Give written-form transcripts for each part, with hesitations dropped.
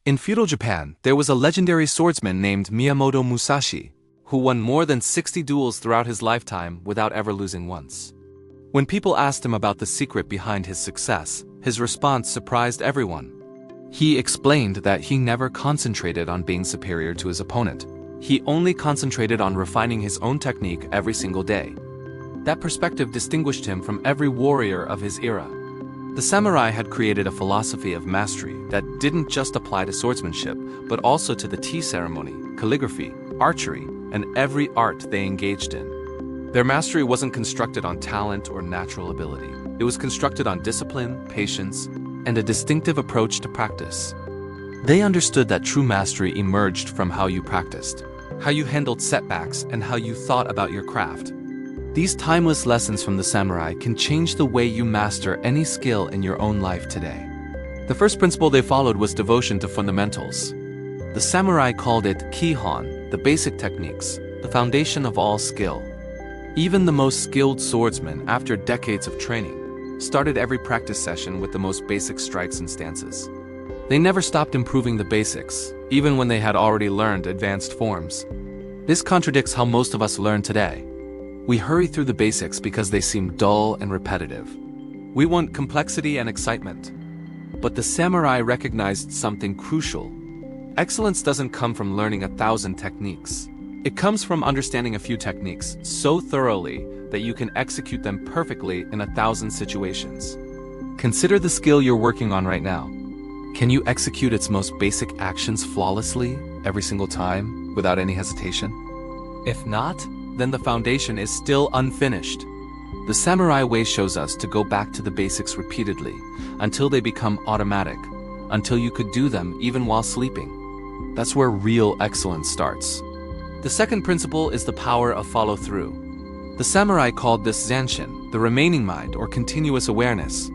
In feudal Japan, there was a legendary swordsman named Miyamoto Musashi, who won more than 60 duels throughout his lifetime without ever losing once. When people asked him about the secret behind his success, his response surprised everyone. He explained that he never concentrated on being superior to his opponent. He only concentrated on refining his own technique every single day. That perspective distinguished him from every warrior of his era. The samurai had created a philosophy of mastery that didn't just apply to swordsmanship, but also to the tea ceremony, calligraphy, archery, and every art they engaged in. Their mastery wasn't constructed on talent or natural ability. It was constructed on discipline, patience, and a distinctive approach to practice. They understood that true mastery emerged from how you practiced, how you handled setbacks, and how you thought about your craft. These timeless lessons from the samurai can change the way you master any skill in your own life today. The first principle they followed was devotion to fundamentals. The samurai called it Kihon, the basic techniques, the foundation of all skill. Even the most skilled swordsmen, after decades of training, started every practice session with the most basic strikes and stances. They never stopped improving the basics, even when they had already learned advanced forms. This contradicts how most of us learn today. We hurry through the basics because they seem dull and repetitive. We want complexity and excitement. But the samurai recognized something crucial. Excellence doesn't come from learning 1,000 techniques. It comes from understanding a few techniques so thoroughly that you can execute them perfectly in 1,000 situations. Consider the skill you're working on right now. Can you execute its most basic actions flawlessly every single time without any hesitation? If not, then the foundation is still unfinished. The samurai way shows us to go back to the basics repeatedly until they become automatic, until you could do them even while sleeping. That's where real excellence starts. The second principle is the power of follow-through. The samurai called this Zanshin, the remaining mind or continuous awareness.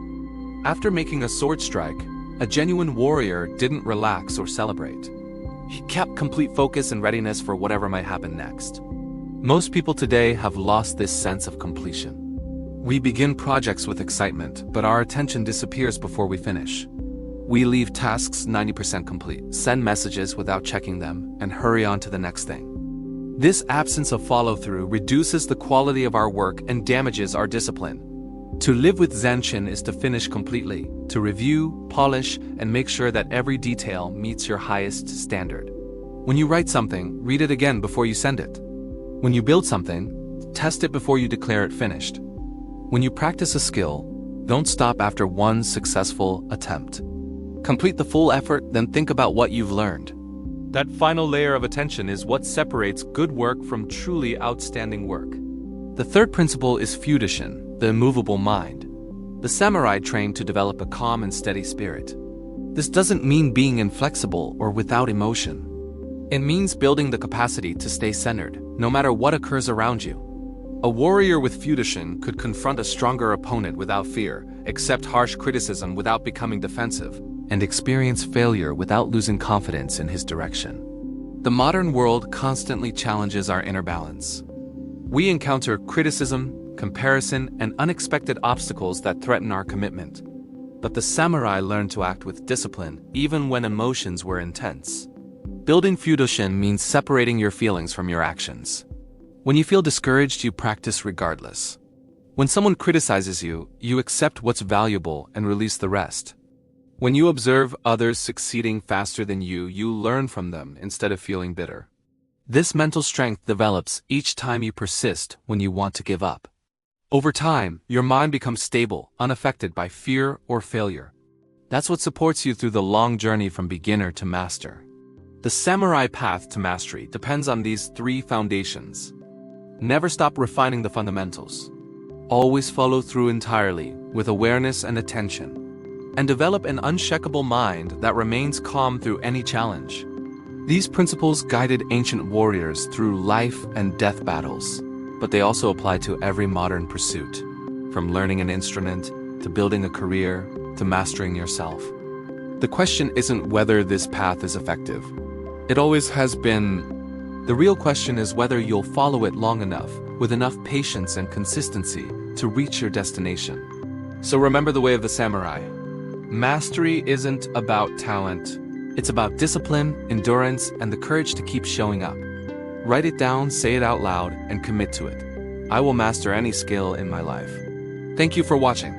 After making a sword strike, a genuine warrior didn't relax or celebrate. He kept complete focus and readiness for whatever might happen next. Most people today have lost this sense of completion. We begin projects with excitement, but our attention disappears before we finish. We leave tasks 90% complete, send messages without checking them, and hurry on to the next thing. This absence of follow-through reduces the quality of our work and damages our discipline. To live with Zanshin is to finish completely, to review, polish, and make sure that every detail meets your highest standard. When you write something, read it again before you send it. When you build something, test it before you declare it finished. When you practice a skill, don't stop after one successful attempt. Complete the full effort, then think about what you've learned. That final layer of attention is what separates good work from truly outstanding work. The third principle is Fudōshin, the immovable mind. The samurai trained to develop a calm and steady spirit. This doesn't mean being inflexible or without emotion. It means building the capacity to stay centered, no matter what occurs around you. A warrior with Fudōshin could confront a stronger opponent without fear, accept harsh criticism without becoming defensive, and experience failure without losing confidence in his direction. The modern world constantly challenges our inner balance. We encounter criticism, comparison, and unexpected obstacles that threaten our commitment. But the samurai learned to act with discipline even when emotions were intense. Building Fudōshin means separating your feelings from your actions. When you feel discouraged, you practice regardless. When someone criticizes you, you accept what's valuable and release the rest. When you observe others succeeding faster than you, you learn from them instead of feeling bitter. This mental strength develops each time you persist when you want to give up. Over time, your mind becomes stable, unaffected by fear or failure. That's what supports you through the long journey from beginner to master. The samurai path to mastery depends on these three foundations. Never stop refining the fundamentals. Always follow through entirely, with awareness and attention. And develop an unshakable mind that remains calm through any challenge. These principles guided ancient warriors through life and death battles, but they also apply to every modern pursuit, from learning an instrument, to building a career, to mastering yourself. The question isn't whether this path is effective. It always has been. The real question is whether you'll follow it long enough, with enough patience and consistency, to reach your destination. So remember the way of the samurai. Mastery isn't about talent, It's about discipline, endurance, and the courage to keep showing up. Write it down, say it out loud, and commit to it. I will master any skill in my life. Thank you for watching.